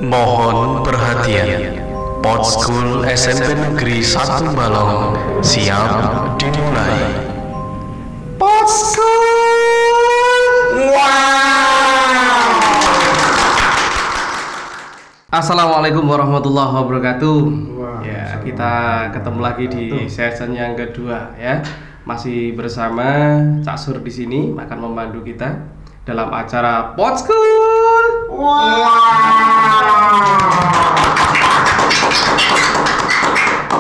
Mohon perhatian, Pod School SMP Negeri 1 Balong siap dimulai. Pod School. Assalamualaikum warahmatullahi wabarakatuh. Ya, kita ketemu lagi di session yang kedua ya. Masih bersama Cak Sur di sini akan membantu kita dalam acara Pod School.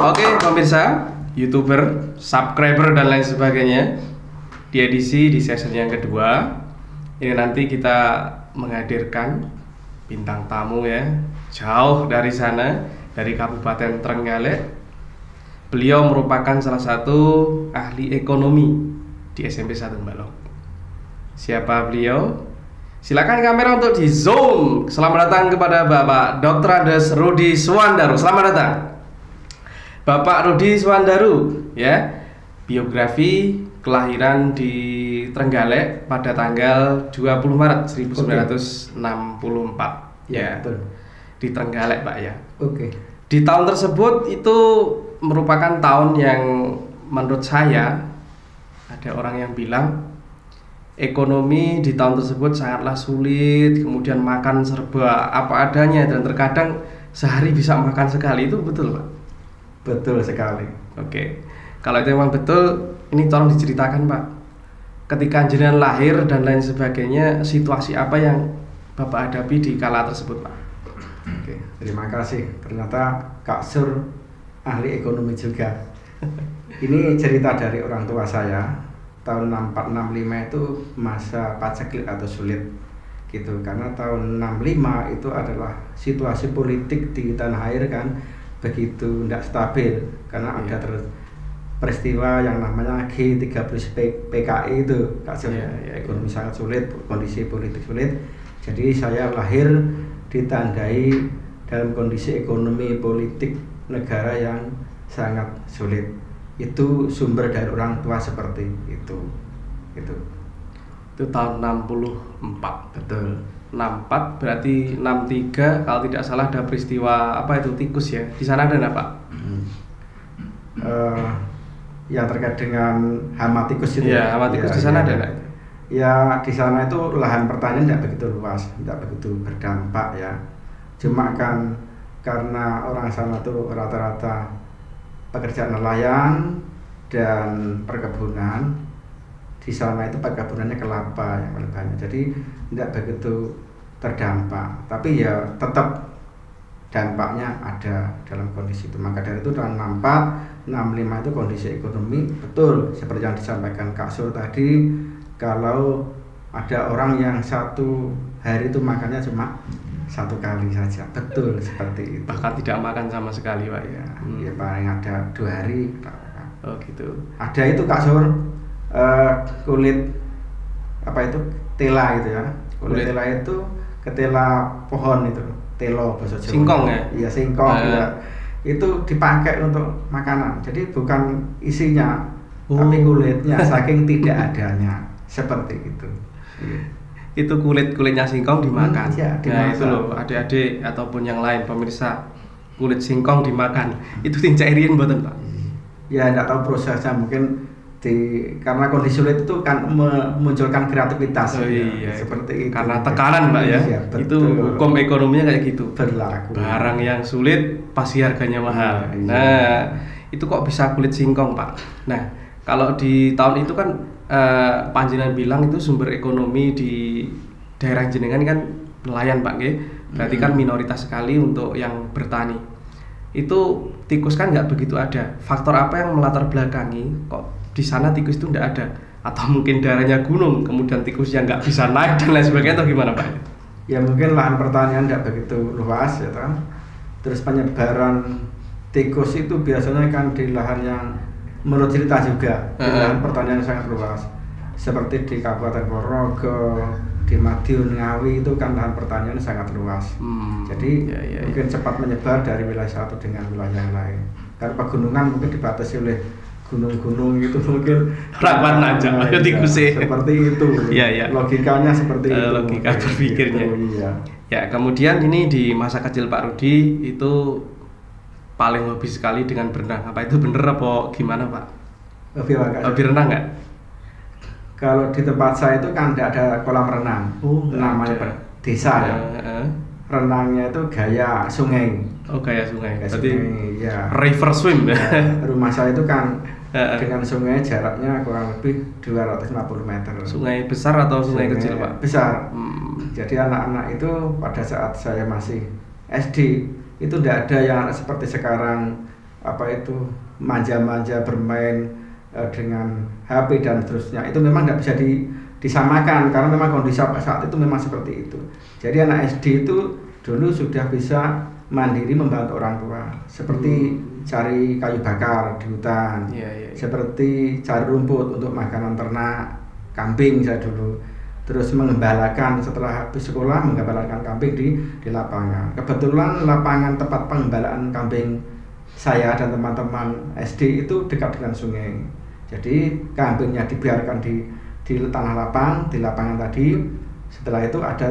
Oke, pemirsa, YouTuber, subscriber dan lain sebagainya. Di session yang kedua ini nanti kita menghadirkan bintang tamu ya, jauh dari sana, dari Kabupaten Trenggalek. Beliau merupakan salah satu ahli ekonomi di SMP 1 Balong. Siapa beliau? Silakan kamera untuk di zoom. Selamat datang kepada Bapak Dr. Andes Rudi Suwandaru. Selamat datang Bapak Rudi Suwandaru ya. Biografi, kelahiran di Trenggalek pada tanggal 20 Maret 1964 ya, betul. Di Trenggalek Pak ya. Oke. Di tahun tersebut itu merupakan tahun yang menurut saya ada orang yang bilang ekonomi di tahun tersebut sangatlah sulit, kemudian makan serba apa adanya dan terkadang sehari bisa makan sekali. Itu betul Pak? Betul sekali. Oke. Kalau itu memang betul, ini tolong diceritakan Pak. Ketika jenengan lahir dan lain sebagainya, situasi apa yang Bapak hadapi di kala tersebut Pak? Oke, terima kasih. Ternyata Kak Sur ahli ekonomi juga. Ini cerita dari orang tua saya. Tahun 64-65 itu masa paceklik atau sulit gitu. Karena tahun 65 itu adalah situasi politik di tanah air kan begitu tidak stabil. Karena ada peristiwa yang namanya G30 PKI itu Kak Sur. Ekonomi sangat sulit, kondisi politik sulit. Jadi saya lahir ditandai dalam kondisi ekonomi politik negara yang sangat sulit. Itu sumber dari orang tua seperti itu. Itu tahun 64. Betul. 64 berarti 63 kalau tidak salah ada peristiwa apa itu tikus ya. Di sana ada enggak Pak? Yang terkait dengan hama tikus itu. Iya, hama tikus di sana ada enggak? Ya di sana itu lahan pertanian tidak begitu luas, tidak begitu berdampak ya. Cuma kan karena orang sana tuh rata-rata pekerjaan nelayan dan perkebunan. Di sana itu perkebunannya kelapa yang paling banyak, jadi tidak begitu terdampak. Tapi ya tetap dampaknya ada dalam kondisi itu. Maka dari itu tahun 64, 65 itu kondisi ekonomi betul seperti yang disampaikan Kak Sur tadi. Kalau ada orang yang satu hari itu makannya cuma satu kali saja, betul seperti itu. Bahkan tidak makan sama sekali Pak ya. Ya paling ada 2 hari. Oh gitu. Ada itu Kak Sur, kulit apa itu tela itu ya. Kulit tela itu ketela pohon itu, telo bahasa Jawa. Singkong ya? Iya singkong ya. Itu dipakai untuk makanan. Jadi bukan isinya, tapi kulitnya saking tidak adanya seperti itu. Itu kulitnya singkong dimakan. Ya, nah itu loh adik-adik ataupun yang lain pemirsa, kulit singkong dimakan itu tincairian buatan Pak? Ya tidak tahu prosesnya, mungkin karena kondisi sulit itu kan memunculkan kreativitas. Iya, seperti itu. Karena tekanan Pak ya. Iya, itu hukum ekonominya kayak gitu. Berlaku. Barang yang sulit pasti harganya mahal. Iya. Nah itu kok bisa kulit singkong Pak? Nah kalau di tahun itu kan panjenengan bilang itu sumber ekonomi di daerah jenengan kan nelayan Pak nggih. Berarti kan minoritas sekali untuk yang bertani. Itu tikus kan nggak begitu ada. Faktor apa yang melatar belakangi kok di sana tikus itu nggak ada? Atau mungkin daerahnya gunung, kemudian tikusnya nggak bisa naik dan lain sebagainya, atau gimana Pak? Ya mungkin lahan pertanian nggak begitu luas ya kan. Terus penyebaran tikus itu biasanya kan di lahan yang menurut cerita juga di lahan pertanian sangat luas, seperti di Kabupaten Ponorogo, di Madiun, Ngawi itu kan lahan pertanian sangat luas. Jadi mungkin cepat menyebar dari wilayah satu dengan wilayah yang lain. Karena pegunungan mungkin dibatasi oleh gunung-gunung itu mungkin rawan aja tikusnya seperti itu. Iya. Logikanya seperti itu. Logika berpikirnya. Gitu, iya. Ya, kemudian ini di masa kecil Pak Rudi itu paling hobi sekali dengan berenang. Apa itu bener apa gimana Pak? Hobi renang nggak? Kalau di tempat saya itu kan tidak ada kolam renang. Namanya desa ya. Renangnya itu gaya sungai. Oh, gaya sungai. Berarti ya. River swim ya. Rumah saya itu kan dengan sungai jaraknya kurang lebih 250 meter. Sungai besar atau sungai kecil Pak? Besar. Jadi anak-anak itu pada saat saya masih SD itu tidak ada yang seperti sekarang apa itu manja-manja bermain dengan HP dan seterusnya. Itu memang tidak bisa disamakan karena memang kondisi saat itu memang seperti itu. Jadi anak SD itu dulu sudah bisa mandiri membantu orang tua, seperti cari kayu bakar di hutan, seperti cari rumput untuk makanan ternak, kambing saya dulu. Terus mengembalakan setelah habis sekolah mengembalakan kambing di lapangan. Kebetulan lapangan tempat pengembalaan kambing saya dan teman-teman SD itu dekat dengan sungai. Jadi kambingnya dibiarkan di tanah lapang, di lapangan tadi. Setelah itu ada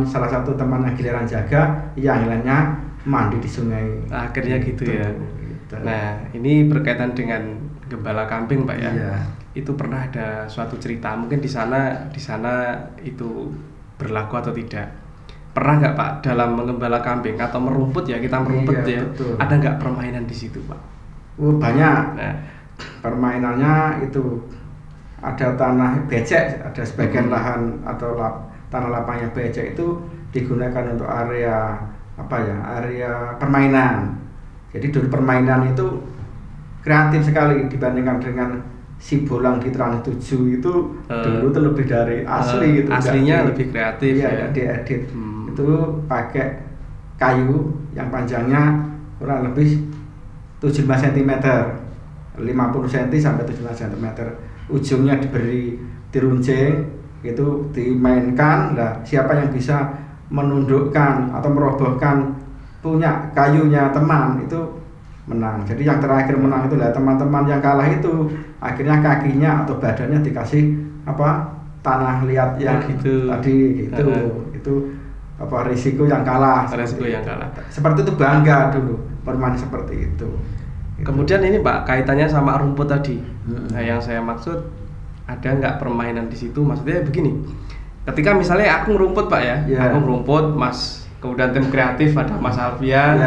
salah satu teman yang giliran jaga, yang lainnya mandi di sungai. Akhirnya gitu ya. Gitu. Nah, ini berkaitan dengan gembala kambing Pak ya. Iya. Itu pernah ada suatu cerita, mungkin di sana itu berlaku atau tidak? Pernah nggak Pak dalam mengembala kambing atau merumput ya, kita merumput ya, betul. Ada nggak permainan di situ Pak? Banyak. Nah, permainannya itu ada tanah becek, ada sebagian lahan atau tanah lapangnya becek itu digunakan untuk area area permainan. Jadi dulu permainan itu kreatif sekali dibandingkan dengan si bolang di Trans 7 itu dulu itu lebih dari asli gitu. Aslinya lebih kreatif ya. Diedit. Itu pakai kayu yang panjangnya kurang lebih 75 cm. 50 cm sampai 75 cm. Ujungnya diberi diruncing, itu dimainkan. Lah, siapa yang bisa menundukkan atau merobohkan punya kayunya teman itu menang. Jadi yang terakhir menang itu lah teman-teman yang kalah itu akhirnya kakinya atau badannya dikasih tanah liat yang gitu. Tadi gitu. Itu risiko yang kalah. Risiko yang kalah. Seperti itu bangga dulu permainan seperti itu. Kemudian ini Pak kaitannya sama rumput tadi. Nah, yang saya maksud ada nggak permainan di situ? Maksudnya begini. Ketika misalnya aku ngerumput Pak ya, aku ngerumput, Mas, kemudian tim kreatif ada Mas Alfian,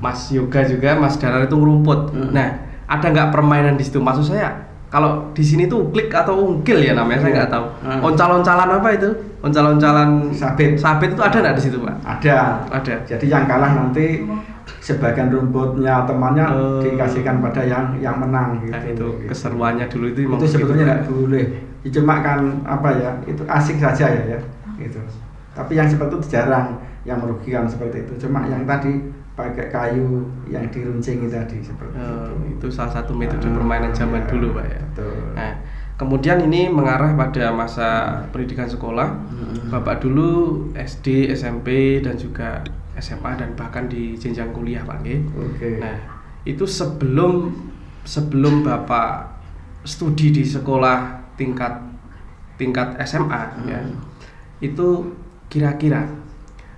Mas Yoga juga, Mas Darar itu ngerumput. Nah, ada nggak permainan di situ? Maksud saya, kalau di sini tuh klik atau ungkil ya namanya, saya nggak tahu. Oncal-oncalan apa itu? Oncal-oncalan sabit itu ada nggak di situ Pak? Ada. Jadi yang kalah nanti sebagian rumputnya temannya dikasihkan pada yang menang gitu. Nah, itu keseruannya dulu itu sebetulnya nggak boleh. Cuma kan itu asik saja ya gitu. Tapi yang seperti itu jarang yang merugikan seperti itu. Cuma yang tadi pakai kayu yang diruncingi tadi seperti itu. Itu salah satu metode permainan zaman dulu Pak ya. Betul. Nah, kemudian ini mengarah pada masa pendidikan sekolah. Bapak dulu SD, SMP dan juga SMA dan bahkan di jenjang kuliah Pak nggih. Nah, itu sebelum Bapak studi di sekolah tingkat SMA ya. Itu kira-kira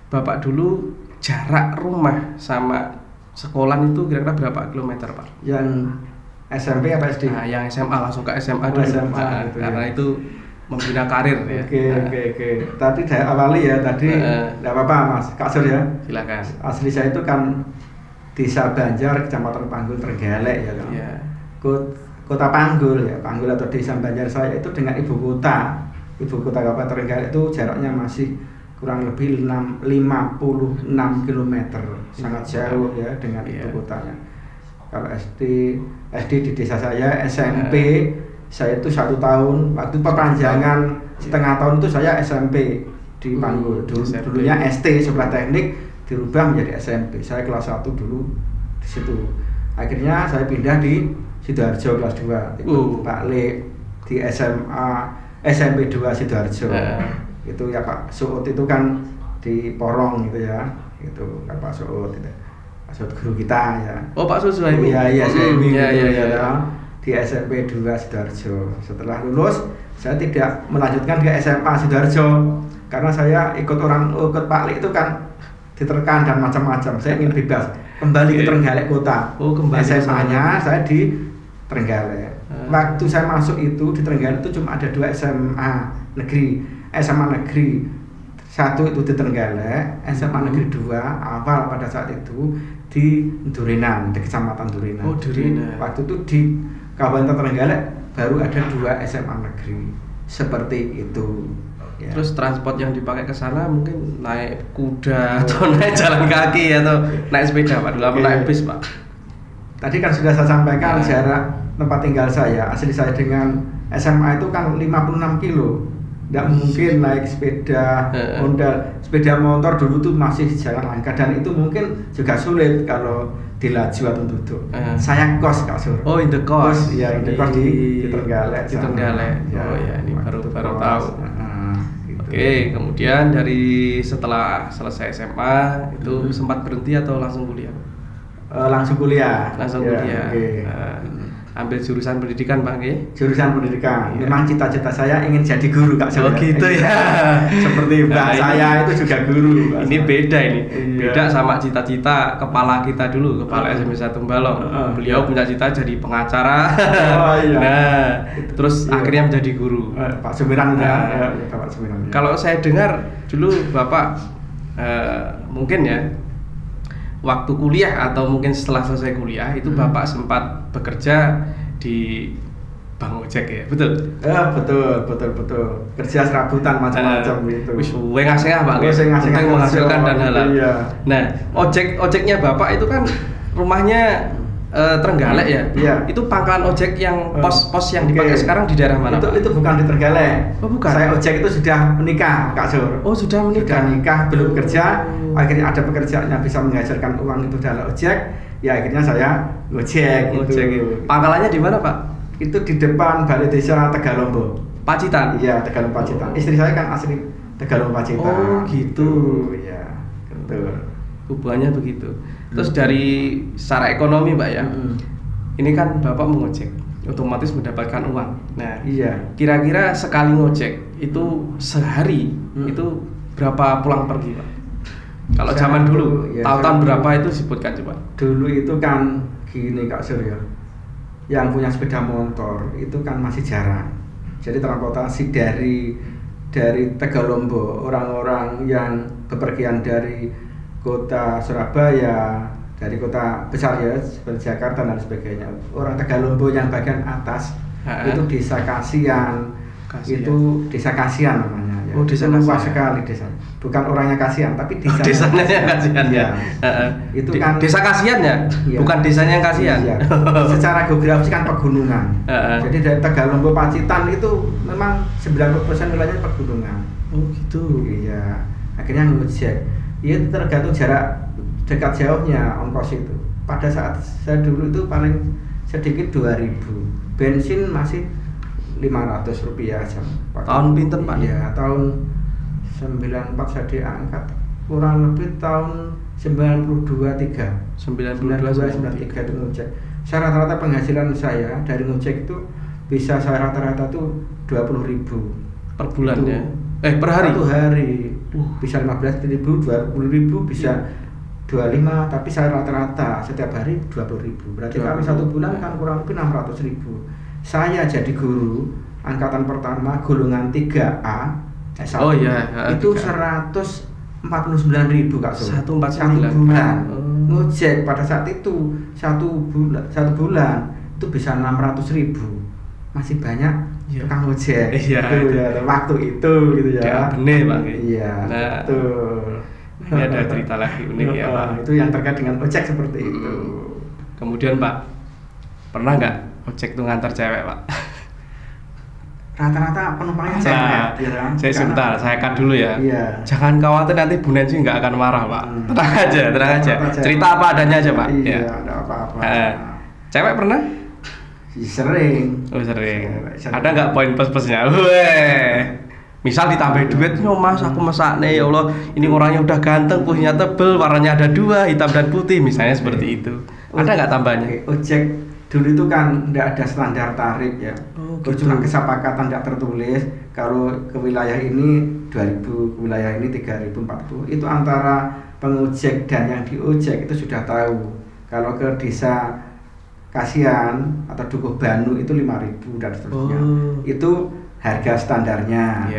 Bapak dulu jarak rumah sama sekolah itu kira-kira berapa kilometer Pak? Yang SMP apa SD? Nah, yang SMA langsung ke SMA dulu. Gitu, karena itu membina karir ya. Oke. Tadi saya awali ya enggak apa-apa Mas, Kak Sur ya. Silakan. Asli saya itu kan Desa Banjar, Kecamatan Panggul, Trenggalek ya kan. Yeah. Kota Panggul ya, Panggul atau Desa Banjar saya itu dengan ibu kota Kabupaten Trenggalek itu jaraknya masih kurang lebih 56 km, sangat jauh ya dengan ibu kotanya. Kalau SD di desa saya, SMP saya itu 1 tahun, waktu perpanjangan setengah tahun itu saya SMP di Panggul. Dulunya ST sekolah teknik dirubah menjadi SMP. Saya kelas 1 dulu di situ. Akhirnya saya pindah di Sidoarjo kelas 2. Pak Le di SMP 2 Sidoarjo. Itu ya Pak Suut itu kan di Porong gitu ya. Itu kan Pak Suut itu. Pak Suut guru kita ya. Oh, Pak Suut Suhaimi. Iya, Suhaimi. Iya. Di SMP 2 Sidoarjo. Setelah lulus, saya tidak melanjutkan ke SMA Sidoarjo karena saya ikut Pak Lik itu kan diterkan dan macam-macam. Saya ingin bebas kembali ke Trenggalek kota. Kembali SMA-nya saya di Trenggalek. Waktu saya masuk itu di Trenggalek itu cuma ada 2 SMA negeri. Satu itu di Trenggalek, SMA negeri 2 awal pada saat itu di Durenan, di Kecamatan Durenan. Oh, Durenan. Waktu itu di Kabupaten Trenggalek baru ada 2 SMA negeri. Seperti itu. Ya. Terus transport yang dipakai ke sana mungkin naik kuda atau naik jalan kaki atau naik sepeda Pak, dulu apa naik bis Pak? Tadi kan sudah saya sampaikan jarak tempat tinggal saya, asli saya dengan SMA itu kan 56 kilo. Tidak mungkin naik sepeda motor dulu tuh masih jalan langka dan itu mungkin juga sulit kalau dilaju atau duduk. Saya kos Kak Sur. Oh, in the kos. Iya, in the kos di Trenggalek. Di Trenggalek. Ya, oh ya, ini baru tahu. Gitu. Oke, kemudian setelah selesai SMA itu sempat berhenti atau langsung kuliah? Langsung kuliah. Langsung ya, kuliah. Okay. Ambil jurusan pendidikan Pak nggih? Jurusan pendidikan. Ya. Memang cita-cita saya ingin jadi guru Kak Sur. Oh gitu ya. Seperti mbak saya itu juga guru. Ini beda ini. Iya. Beda sama cita-cita kepala kita dulu, kepala SMP 1 Balong. Beliau punya cita jadi pengacara. Oh iya. Nah, terus Iya. akhirnya menjadi guru. Pak Sumiran ya, Bapak Sumiran. Kalau saya dengar dulu Bapak mungkin ya waktu kuliah atau mungkin setelah selesai kuliah itu Bapak sempat bekerja di Bang Ojek ya, betul? Betul. Kerja serabutan macam-macam gitu. Wis suwe ngasih Pak. Penting menghasilkan dan halal. Iya. Nah, ojeknya Bapak itu kan rumahnya Trenggalek ya? Iya. Itu pangkalan ojek yang pos yang dipakai sekarang di daerah mana? Itu bukan di Trenggalek. Oh, bukan. Saya ojek itu sudah menikah, Kak Sur. Oh, sudah menikah. Belum kerja. Akhirnya ada pekerjaan yang bisa menghasilkan uang itu adalah ojek. Ya akhirnya saya ngojek gitu. Pangkalannya di mana, Pak? Itu di depan Balai Desa Tegalombo. Pacitan. Iya, Tegalombo Pacitan. Istri saya kan asli Tegalombo Pacitan. Oh, gitu. Iya, betul. Hubungannya begitu. Terus dari secara ekonomi Mbak ya, ini kan Bapak mengojek, otomatis mendapatkan uang. Nah, iya. Kira-kira sekali ngojek itu sehari itu berapa pulang pergi Pak? Kalau zaman dulu, ya, tahun berapa itu sebutkan coba? Dulu itu kan gini Kak Suryo, yang punya sepeda motor itu kan masih jarang. Jadi transportasi dari Tegalombo, orang-orang yang bepergian dari kota Surabaya, dari kota besar ya seperti Jakarta dan sebagainya, orang Tegalombo yang bagian atas itu desa Kasian. Itu desa Kasian namanya ya. Oh, desa luas Kasian. sekali desa, bukan orangnya Kasian tapi desa Desanya yang kasihan ya. Itu kan desa kasihan ya, iya. Bukan desanya yang kasihan. Iya. Secara geografis kan pegunungan. Jadi dari Tegalombo Pacitan itu memang 90% wilayahnya pegunungan. Oh gitu. Iya. Akhirnya ngojek. Iya, tergantung jarak dekat jauhnya ongkos itu. Pada saat saya dulu itu paling sedikit 2.000. Bensin masih 500 rupiah jam. Tahun pinten Pak? Iya, tahun 94 saya diangkat. Kurang lebih tahun 92-3 itu ngojek. Saya rata-rata penghasilan saya dari ngojek itu bisa saya rata-rata tuh 20.000 per bulan itu, ya? Per hari? Satu hari bisa 15.000, 20.000 bisa 25, tapi saya rata-rata setiap hari 20.000. Berarti kalau satu bulan kan kurang lebih 600.000. Saya jadi guru angkatan pertama golongan 3A S1. Oh iya, itu 149.000 Kak Sur. 149. Satu bulan. Ngojek pada saat itu satu bulan itu bisa 600.000. Masih banyak tukang ojek. Iya, itu ya waktu itu gitu ya. Bener Pak. Iya, betul. Ini ada cerita lagi unik ya Pak. Itu yang terkait dengan ojek seperti itu. Kemudian Pak, pernah nggak ojek itu ngantar cewek Pak? Rata-rata penumpangnya cewek. Saya sebentar, saya cut dulu ya. Iya. Jangan khawatir nanti Bu Nancy nggak akan marah Pak. Tenang aja. Cerita apa adanya aja Pak. Iya, nggak apa-apa. Cewek pernah? Sering. Oh sering. Ada nggak poin plus-plusnya? Misal ditambah duit, "Yo Mas, aku mesakne ya Allah, ini orangnya udah ganteng, kumisnya tebel, warnanya ada 2, hitam dan putih," misalnya seperti itu. Ada nggak tambahnya? Ojek dulu itu kan nggak ada standar tarif ya. Oh, gitu. Cuma kesepakatan tidak tertulis. Kalau ke wilayah ini 2000 wilayah ini 3040 itu antara pengojek dan yang diojek itu sudah tahu. Kalau ke desa Kasihan atau Dukuh Banu itu 5.000 dan seterusnya. Itu harga standarnya.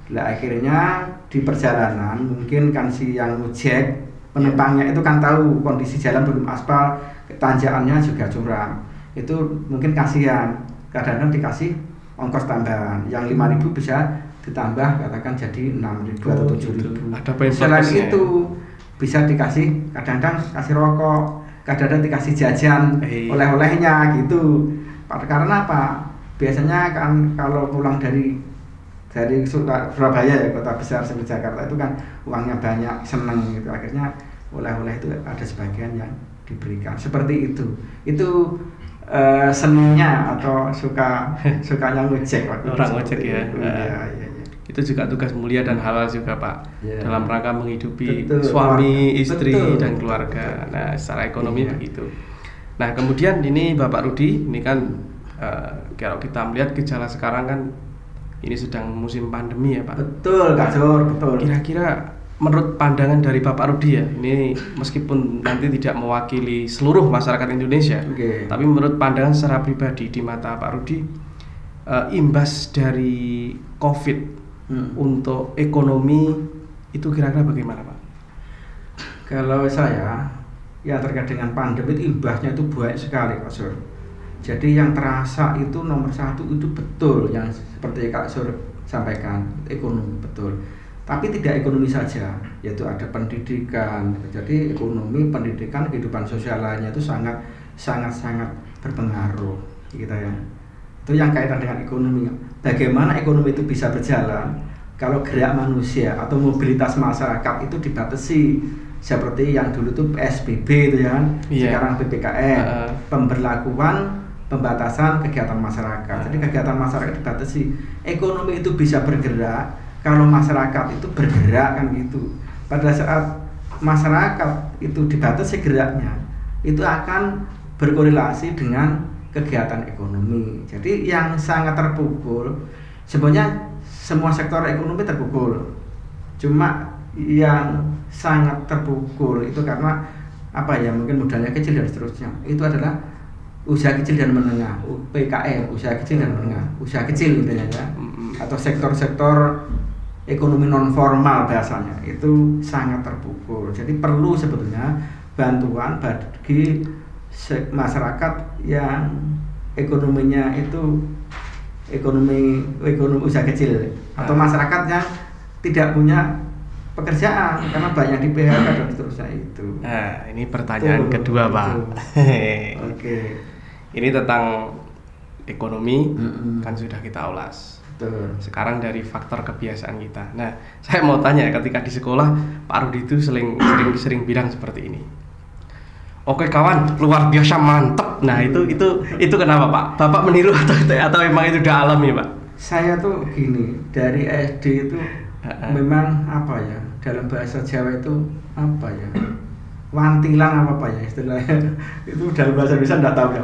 Nah, akhirnya di perjalanan mungkin kan si yang ojek penumpangnya itu kan tahu kondisi jalan belum aspal, tanjakannya juga curam. Itu mungkin kasihan. Kadang-kadang dikasih ongkos tambahan. Yang 5.000 bisa ditambah katakan jadi 6.000 atau 7.000. Selain itu bisa dikasih kadang-kadang kasih rokok, kadang-kadang dikasih jajan, oleh-olehnya gitu. Karena apa? Biasanya kan kalau pulang dari Surabaya ya, kota besar seperti Jakarta itu kan uangnya banyak, seneng gitu. Akhirnya oleh-oleh itu ada sebagian yang diberikan. Seperti itu. Itu seninya atau sukanya ngojek waktu orang ngojek ya. Iya. Itu juga tugas mulia dan halal juga Pak, dalam rangka menghidupi Betul, suami, istri, betul, dan keluarga. Nah, secara ekonomi Iya. begitu. Nah, kemudian ini Bapak Rudi, ini kan kalau kita melihat gejala sekarang kan ini sedang musim pandemi ya Pak. Betul, Kak Sur, betul. Kira-kira menurut pandangan dari Bapak Rudi ya, ini meskipun nanti tidak mewakili seluruh masyarakat Indonesia, tapi menurut pandangan secara pribadi di mata Pak Rudi, imbas dari COVID untuk ekonomi itu kira-kira bagaimana Pak? Kalau saya yang terkait dengan pandemi itu imbasnya itu banyak sekali Kak Sur. Jadi yang terasa itu nomor satu itu betul yang seperti Kak Sur sampaikan, ekonomi betul. Tapi tidak ekonomi saja, yaitu ada pendidikan. Jadi ekonomi, pendidikan, kehidupan sosial lainnya itu sangat berpengaruh kita ya. Itu yang kaitan dengan ekonomi. Bagaimana ekonomi itu bisa berjalan kalau gerak manusia atau mobilitas masyarakat itu dibatasi seperti yang dulu itu PSBB itu ya kan, sekarang PPKM, pembatasan kegiatan masyarakat. Jadi kegiatan masyarakat dibatasi. Ekonomi itu bisa bergerak kalau masyarakat itu bergerak kan gitu. Pada saat masyarakat itu dibatasi geraknya, itu akan berkorelasi dengan kegiatan ekonomi. Jadi yang sangat terpukul sebenarnya semua sektor ekonomi terpukul. Cuma yang sangat terpukul itu karena apa ya, mungkin modalnya kecil dan seterusnya. Itu adalah usaha kecil dan menengah, UPKM, usaha kecil dan menengah, usaha kecil gitu ya. Atau sektor-sektor ekonomi non formal biasanya itu sangat terpukul. Jadi perlu sebetulnya bantuan bagi masyarakat yang ekonominya itu ekonomi usaha kecil atau masyarakat yang tidak punya pekerjaan karena banyak di PHK dan seterusnya itu. Nah, ini pertanyaan kedua Pak. Oke. Ini tentang ekonomi kan sudah kita ulas. Betul. Sekarang dari faktor kebiasaan kita. Nah, saya mau tanya ketika di sekolah Pak Rudi itu sering bilang seperti ini. Oke kawan, luar biasa mantep. Nah itu kenapa Pak? Bapak meniru atau memang itu udah alami Pak? Saya tuh gini, dari SD itu memang apa ya, dalam bahasa Jawa itu apa ya, wantilan apa ya istilahnya. Itu dalam bahasa Indonesia enggak tahu ya.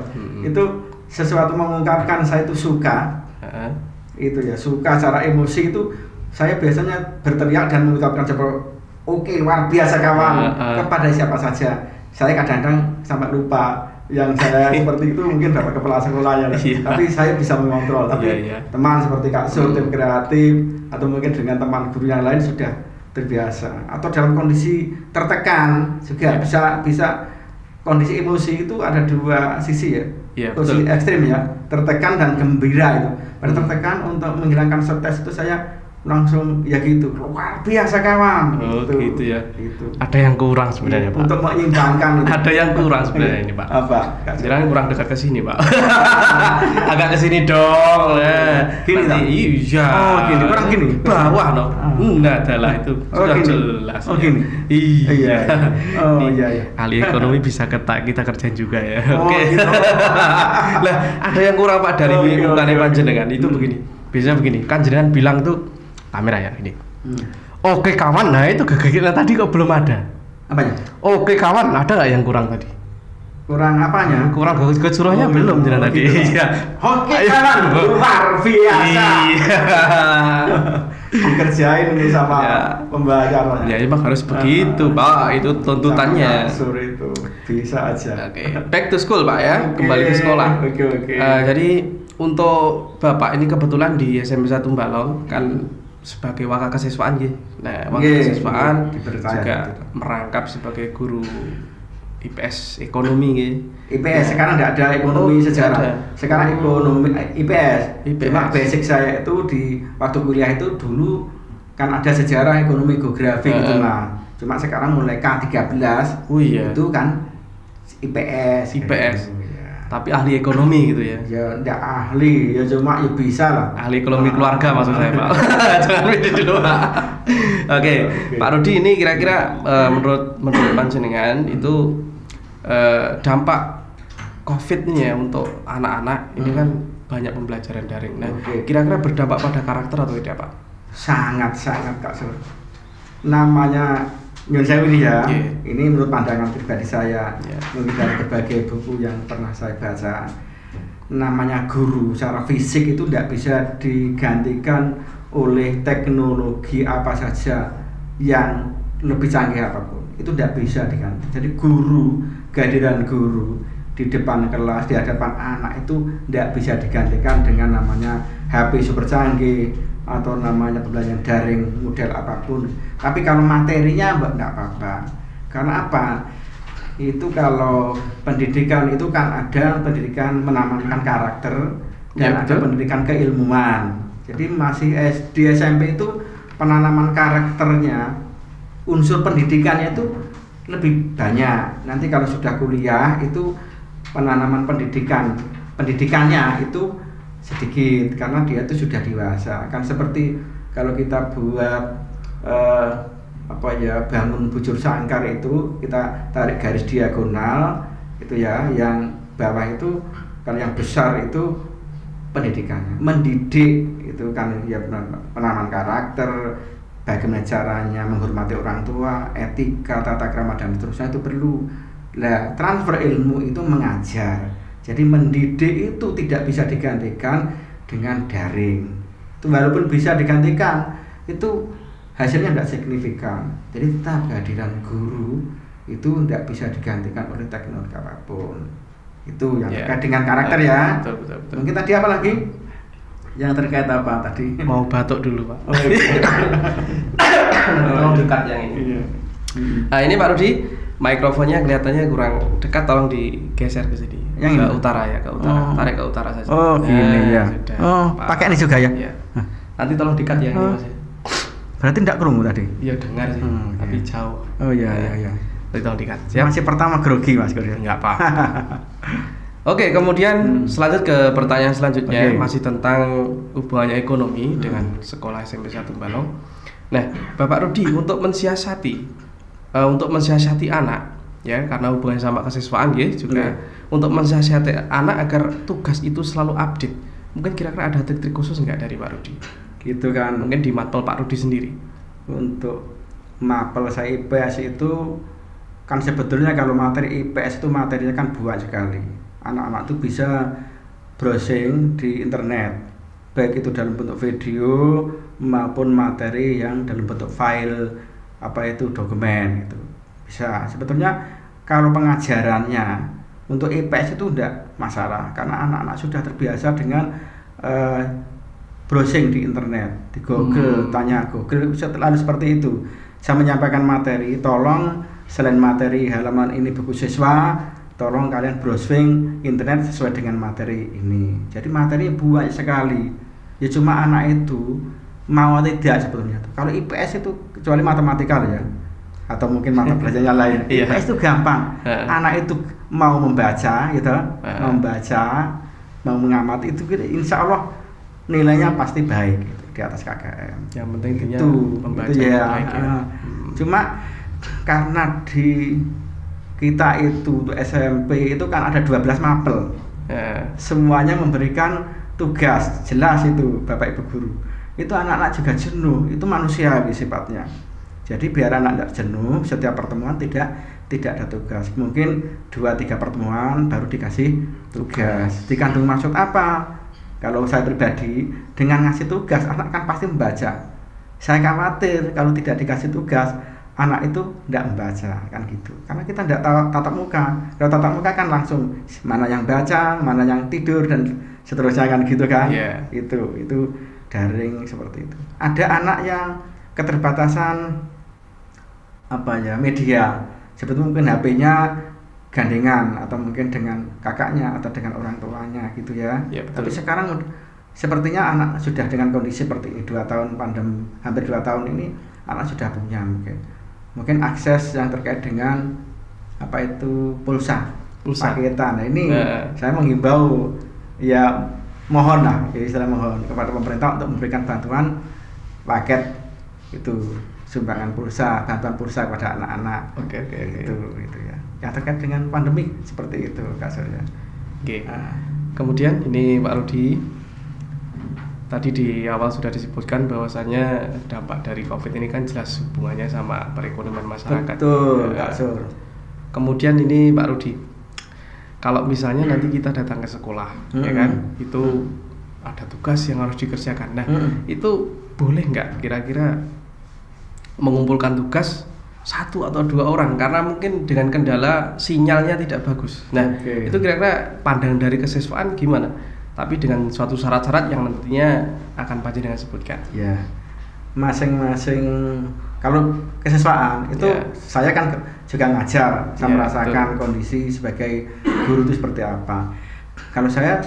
Itu sesuatu mengungkapkan saya itu suka. Itu ya, suka secara emosi itu saya biasanya berteriak dan mengucapkan seperti oke, luar biasa kawan kepada siapa saja. Saya kadang-kadang sampai lupa yang saya seperti itu mungkin Bapak Kepala Sekolah ya, tapi saya bisa mengontrol. Tapi teman seperti Kak Sur, tim kreatif, atau mungkin dengan teman guru yang lain sudah terbiasa. Atau dalam kondisi tertekan juga bisa kondisi emosi itu ada dua sisi ya, kondisi ekstrim ya, tertekan dan gembira itu. Pada tertekan untuk menghilangkan stres itu saya langsung ya gitu, luar biasa kawan. Gitu ya. Gitu. Ada yang kurang sebenarnya Pak. Untuk menyeimbangkan. Ada yang kurang sebenarnya ini Pak. Apa? Jangan kurang dekat ke sini Pak. Agak ke sini dong. Gini tak? Iya. Oh gini, kurang gini. Bawah no. Enggak ada lah itu. Sudah jelas. Oh gini. Iya. Oh iya. Ahli ekonomi bisa kita kerjain juga ya. Oke. Lah ada yang kurang Pak dari mukane panjenengan itu begini. Biasanya begini, kan jenengan bilang tuh kamera ya ini. Oke kawan, nah itu gagasan tadi kok belum ada. Apanya? Oke kawan, ada nggak yang kurang tadi? Kurang apanya? Kurang kecurannya belum jenengan tadi. Iya. Oke kawan, luar biasa. Iya. dikerjain ini sama Ya. pembayarannya. Ya emang harus begitu, Pak. Itu tuntutannya. Sur itu bisa aja. Oke, back to school, Pak ya. Oke, Kembali ke sekolah. oke. Jadi untuk Bapak ini kebetulan di SMP 1 Balong kan sebagai wakakasiswaan gitu. Nah, wakakasiswaan dipercaya juga gitu. merangkap sebagai guru IPS ekonomi gitu. IPS sekarang tidak ada ekonomi Oh, sejarah. ada. Sekarang ekonomi IPS. IPS. Cuma basic saya itu di waktu kuliah itu dulu kan ada sejarah ekonomi geografi gitu lah. Cuma sekarang mulai K13 Oh iya. itu kan IPS. IPS. Gitu, ya. Tapi ahli ekonomi gitu ya. Ya tidak ahli, ya cuma ya bisa lah. Ahli ekonomi keluarga maksud saya, Pak. Jangan beda dulu, Pak. Oke, Pak Rudi ini kira-kira menurut panjenengan itu dampak COVID ini ya untuk anak-anak ini kan banyak pembelajaran daring. Nah, Oke. kira-kira berdampak pada karakter atau tidak, Pak? Sangat Kak Sur. Namanya Nyun Sewu ini ya. Iya. Ini menurut pandangan pribadi saya. Iya. Mungkin dari berbagai buku yang pernah saya baca. Namanya guru secara fisik itu tidak bisa digantikan oleh teknologi apa saja yang lebih canggih apapun. Itu tidak bisa diganti. Jadi kehadiran guru di depan kelas, di hadapan anak itu tidak bisa digantikan dengan namanya HP super canggih atau namanya pembelajaran daring model apapun. Tapi kalau materinya tidak apa-apa. Karena apa? Itu kalau pendidikan itu kan ada pendidikan menanamkan karakter dan Ya, ada betul. pendidikan keilmuan. Jadi masih SD SMP itu penanaman karakternya, unsur pendidikannya itu lebih banyak. Nanti kalau sudah kuliah itu penanaman pendidikannya itu sedikit karena dia itu sudah dewasa. Kan seperti kalau kita buat bangun bujur sangkar itu kita tarik garis diagonal itu ya, yang bawah itu kalau yang besar itu pendidikannya, mendidik itu kan ya penanaman karakter, bagaimana caranya menghormati orang tua, etika, tata krama dan seterusnya itu perlu. Nah, transfer ilmu itu mengajar. Jadi mendidik itu tidak bisa digantikan dengan daring. Itu walaupun bisa digantikan, itu hasilnya tidak signifikan. Jadi tetap kehadiran guru itu tidak bisa digantikan oleh teknologi apapun. Itu yang Ya. terkait dengan karakter ya. Betul. Mungkin tadi apa lagi? Yang terkait apa tadi? Mau batuk dulu, Pak. Oh, iya. Tolong dekat yang ini. Iya. Nah, ini Pak Rudi, mikrofonnya kelihatannya kurang dekat, tolong digeser ke sini. Yang Ke ini? utara ya, ke utara. Oh. Tarik ke utara saja. Oh, gini ya. Sudah. Oh, Pas. pakai ini juga ya? Iya. Nanti tolong dekat ya ini, Oh. Mas. Berarti tidak kerungu tadi? Iya, dengar sih, tapi iya. jauh. Oh iya. Nanti tolong dekat. Siap? Masih pertama grogi Mas Kur. Enggak apa. Oke, kemudian selanjut ke pertanyaan selanjutnya. Oke. Masih tentang hubungannya ekonomi dengan sekolah SMP 1 Balong. Nah, Bapak Rudi, untuk mensiasati anak ya, karena hubungannya sama kesiswaan ya juga, untuk mensiasati anak agar tugas itu selalu update. Mungkin kira-kira ada trik-trik khusus nggak dari Pak Rudi? Gitu kan. Mungkin di matpel Pak Rudi sendiri. Untuk mapel saya IPS itu kan sebetulnya kalau materi IPS itu materinya kan banyak sekali. Anak-anak itu bisa browsing di internet, baik itu dalam bentuk video maupun materi yang dalam bentuk file dokumen itu bisa. Sebetulnya kalau pengajarannya untuk IPS itu tidak masalah karena anak-anak sudah terbiasa dengan browsing di internet, di Google, tanya Google, lalu seperti itu. Saya menyampaikan materi, tolong selain materi halaman ini buku siswa, tolong kalian browsing internet sesuai dengan materi ini. Jadi materi banyak sekali. Ya cuma anak itu mau atau tidak sebetulnya. Kalau IPS itu kecuali matematika ya, atau mungkin mata pelajarannya lain. Iya. IPS itu gampang. Anak itu mau membaca, gitu, mau mengamati itu, insya Allah nilainya pasti baik gitu, di atas KKM. Yang penting intinya itu membaca itu ya. baik ya. Cuma karena di kita itu untuk SMP itu kan ada 12 mapel. Semuanya memberikan tugas, jelas itu Bapak Ibu guru. Itu anak-anak juga jenuh, itu manusiawi sifatnya. Jadi biar anak tidak jenuh, setiap pertemuan tidak ada tugas. Mungkin 2-3 pertemuan baru dikasih tugas. Dikandung maksud apa? Kalau saya pribadi dengan ngasih tugas, anak kan pasti membaca. Saya khawatir kalau tidak dikasih tugas anak itu tidak membaca kan gitu, karena kita tidak tahu tatap muka. Kalau tatap muka kan langsung mana yang baca, mana yang tidur dan seterusnya kan gitu kan. Itu daring seperti itu. Ada anak yang keterbatasan media, sebetulnya mungkin HP-nya gandengan atau mungkin dengan kakaknya atau dengan orang tuanya gitu ya. Tapi sekarang sepertinya anak sudah dengan kondisi seperti ini, 2 tahun pandemi, hampir 2 tahun ini anak sudah punya mungkin akses yang terkait dengan pulsa paketan. Nah ini saya menghimbau mohon kepada pemerintah untuk memberikan bantuan paket itu, sumbangan pulsa, bantuan pulsa kepada anak-anak. Itu ya. Yang terkait dengan pandemi seperti itu Kak Surya. Kemudian ini Pak Rudi, tadi di awal sudah disebutkan bahwasanya dampak dari COVID ini kan jelas hubungannya sama perekonomian masyarakat. Betul, Kak Sur. Kemudian ini Pak Rudi, kalau misalnya nanti kita datang ke sekolah, ya kan, itu ada tugas yang harus dikerjakan. Nah, itu boleh nggak kira-kira mengumpulkan tugas 1 atau 2 orang, karena mungkin dengan kendala sinyalnya tidak bagus. Nah, itu kira-kira pandangan dari kesiswaan gimana? Tapi dengan suatu syarat-syarat yang nantinya akan panjenengan sebutkan. Ya, masing-masing kalau kesiswaan itu saya kan juga ngajar, saya merasakan kondisi sebagai guru itu seperti apa. Kalau saya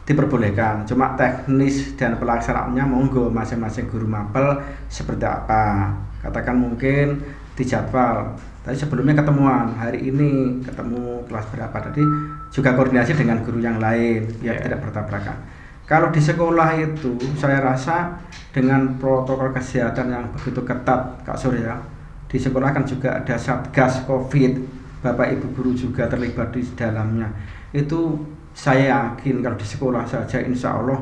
diperbolehkan, cuma teknis dan pelaksanaannya monggo masing-masing guru mapel seperti apa. Katakan mungkin dijadwal, tadi sebelumnya ketemuan, hari ini ketemu kelas berapa, tadi juga koordinasi dengan guru yang lain biar tidak bertabrakan. Kalau di sekolah itu saya rasa dengan protokol kesehatan yang begitu ketat Kak Surya, di sekolah kan juga ada Satgas Covid, Bapak Ibu guru juga terlibat di dalamnya. Itu saya yakin kalau di sekolah saja insya Allah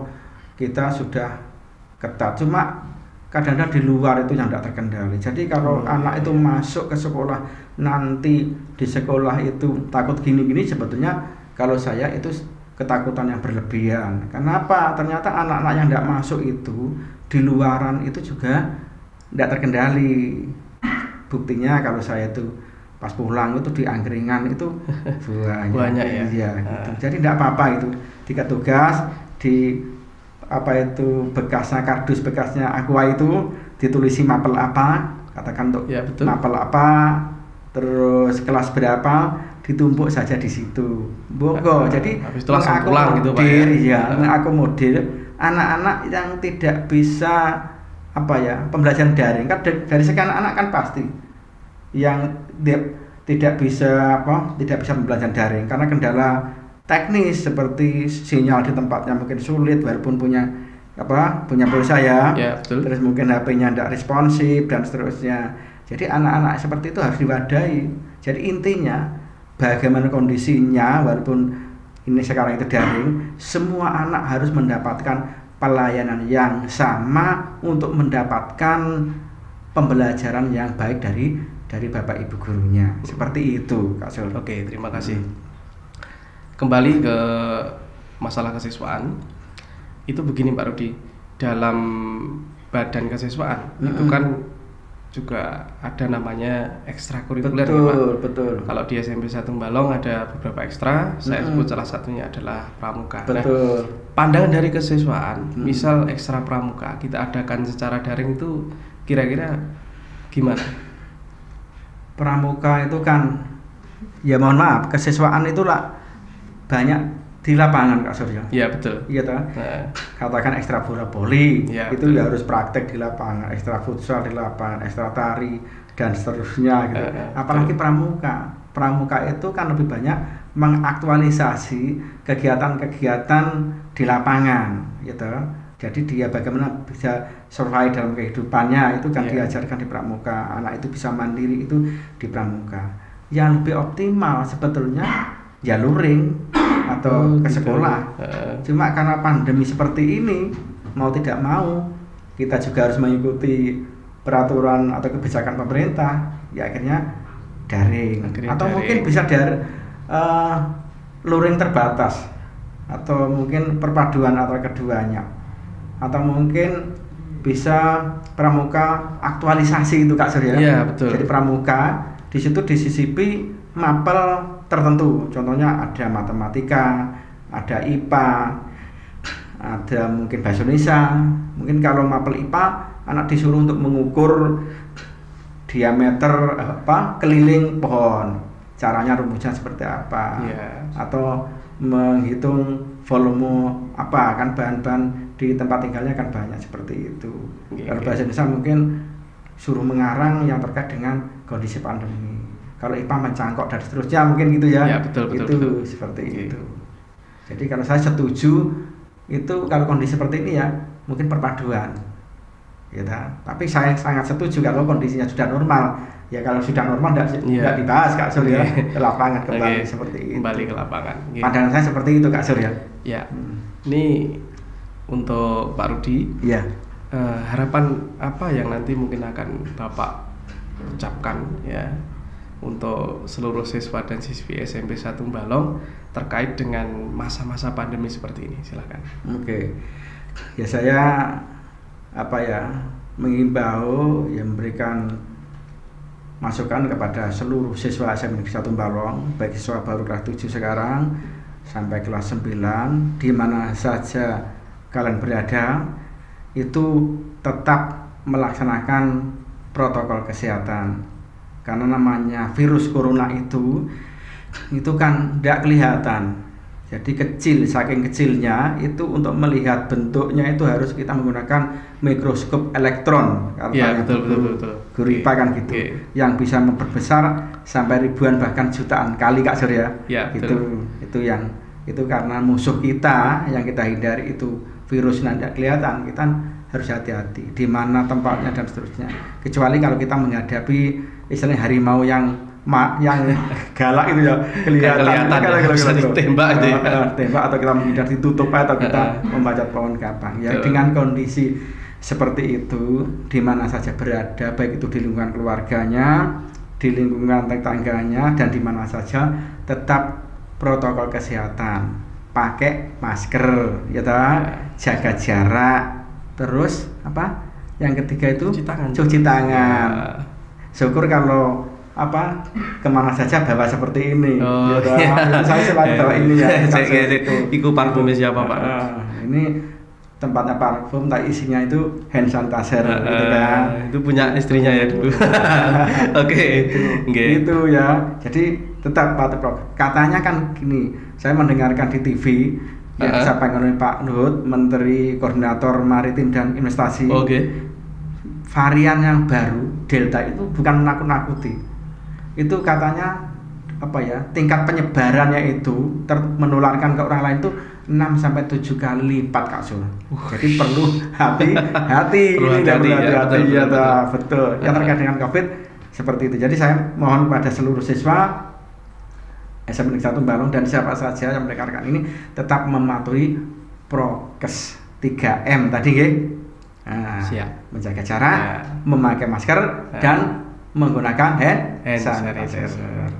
kita sudah ketat. Cuma kadang-kadang di luar itu yang tidak terkendali. Jadi kalau anak itu masuk ke sekolah, nanti di sekolah itu takut gini-gini, sebetulnya kalau saya itu ketakutan yang berlebihan. Kenapa? Ternyata anak-anak yang tidak masuk itu di luaran itu juga tidak terkendali. Buktinya kalau saya itu pas pulang itu di angkringan itu banyak ya. Gitu. Jadi tidak apa-apa itu. Tiga tugas di bekasnya, kardus bekasnya Aqua itu ditulisi mapel apa, katakan untuk mapel apa, terus kelas berapa, ditumpuk saja di situ. Jadi mengakomodir anak-anak yang tidak bisa pembelajaran daring. Kan dari sekian anak kan pasti yang tidak bisa pembelajaran daring karena kendala teknis seperti sinyal di tempatnya mungkin sulit walaupun punya pulsa terus mungkin HP-nya tidak responsif dan seterusnya. Jadi anak-anak seperti itu harus diwadahi. Jadi intinya bagaimana kondisinya walaupun ini sekarang itu daring, semua anak harus mendapatkan pelayanan yang sama untuk mendapatkan pembelajaran yang baik dari Bapak Ibu gurunya. Seperti itu Kak Sur. Oke, terima kasih. Kembali ke masalah kesiswaan, itu begini Pak Rudi, dalam badan kesiswaan itu kan juga ada namanya ekstrakurikuler. Betul. Kalau di SMP Satu Balong ada beberapa ekstra, saya sebut salah satunya adalah pramuka. Nah, pandangan dari kesiswaan, misal ekstra pramuka kita adakan secara daring itu kira-kira gimana? Pramuka itu kan mohon maaf, kesiswaan itulah banyak di lapangan Kak Surya. Iya betul. Iya toh. Katakan ekstra bola voli itu ya harus praktek di lapangan, ekstra futsal di lapangan, ekstra tari dan seterusnya gitu. Apalagi pramuka. Pramuka itu kan lebih banyak mengaktualisasi kegiatan-kegiatan di lapangan gitu. Jadi dia bagaimana bisa survive dalam kehidupannya itu kan diajarkan di pramuka. Anak itu bisa mandiri itu di pramuka. Yang lebih optimal sebetulnya luring atau ke sekolah. Cuma karena pandemi seperti ini, mau tidak mau kita juga harus mengikuti peraturan atau kebijakan pemerintah, akhirnya daring. Mungkin bisa luring terbatas, atau mungkin perpaduan antara keduanya, atau mungkin bisa pramuka aktualisasi itu Kak Sur ya. Iya, betul. Jadi pramuka di situ disisipi mapel tertentu. Contohnya ada matematika, ada IPA, ada mungkin bahasa Indonesia. Mungkin kalau mapel IPA anak disuruh untuk mengukur diameter keliling pohon. Caranya rumusnya seperti apa. Yeah. Atau menghitung volume apa kan bahan-bahan di tempat tinggalnya kan banyak seperti itu. Kalau bahasa Indonesia mungkin suruh mengarang yang terkait dengan kondisi pandemi. Kalau IPA mencangkok dan seterusnya mungkin gitu ya. Ya betul, itu seperti itu. Jadi kalau saya setuju itu kalau kondisi seperti ini ya mungkin perpaduan. Ya, tapi saya sangat setuju kalau kondisinya sudah normal. Ya kalau sudah normal tidak dibahas Kak Sur ya. Ke lapangan kembali seperti itu. Kembali ke lapangan. Pandangan saya seperti itu Kak Sur ya. Ya. Ini untuk Pak Rudi. Iya. Harapan apa yang nanti mungkin akan Bapak ucapkan ya untuk seluruh siswa dan siswi SMP 1 Balong terkait dengan masa-masa pandemi seperti ini? Silakan. Oke. Ya saya mengimbau yang memberikan masukan kepada seluruh siswa SMP 1 Balong, baik siswa baru kelas 7 sekarang sampai kelas 9 di mana saja kalian berada itu tetap melaksanakan protokol kesehatan. Karena namanya virus corona itu kan tidak kelihatan. Jadi kecil, saking kecilnya itu untuk melihat bentuknya itu harus kita menggunakan mikroskop elektron. Iya, betul. Guru IPA kan gitu. Yang bisa memperbesar sampai ribuan bahkan jutaan kali Kak Sur ya. Iya, Itu karena musuh kita yang kita hindari itu virus tidak kelihatan, kita harus hati-hati di mana tempatnya dan seterusnya. Kecuali kalau kita menghadapi istilahnya harimau yang galak itu ya kelihatan bisa ditembak itu ya. Tembak atau kita menghindar ditutup atau kita membacot pohon kapang. Ya dengan kondisi seperti itu di mana saja berada, baik itu di lingkungan keluarganya, di lingkungan tetangganya dan di mana saja tetap protokol kesehatan, pakai masker, ya jaga jarak, terus yang ketiga itu cuci tangan. Syukur kalau kemana saja bawa seperti ini. Itu saya selalu bawa ini ya. Iku parfumnya siapa Pak? Ini tempatnya parfum, tapi isinya itu hand sanitizer, gitu kan. Itu punya istrinya ya dulu. Oke. Gitu ya. Jadi tetap patuh protokol. Katanya kan gini, saya mendengarkan di TV yang disampaikan oleh Pak Luhut, Menteri Koordinator Maritim dan Investasi. Varian yang baru Delta itu bukan menakut-nakuti. Itu katanya tingkat penyebarannya itu menularkan ke orang lain itu 6-7 kali lipat Kak Sur. Jadi perlu hati-hati. Betul. Yang terkait dengan COVID seperti itu. Jadi saya mohon pada seluruh siswa SMP 1 Balong dan siapa saja yang mendengarkan ini tetap mematuhi prokes 3M tadi nggih. Siap. Menjaga jarak, memakai masker dan menggunakan hand sanitizer.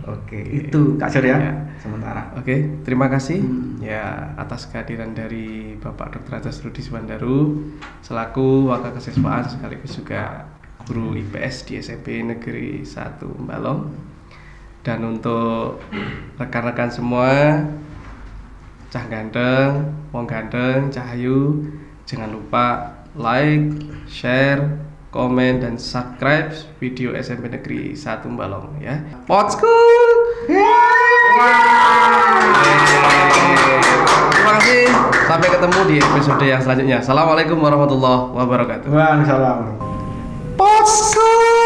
Oke, itu Kak Sur ya. Sementara. Oke, terima kasih ya atas kehadiran dari Bapak Dr. Ajas Rudi Subandaru selaku Wakil Kesiswaan sekaligus juga guru IPS di SMP Negeri 1 Balong. Dan untuk rekan-rekan semua, cah ganteng, wong ganteng, cahayu, jangan lupa like, share, komen, dan subscribe video SMP Negeri 1 Balong ya. Podschool. Terima kasih. Sampai ketemu di episode yang selanjutnya. Assalamualaikum warahmatullahi wabarakatuh. Waalaikumsalam. Podschool.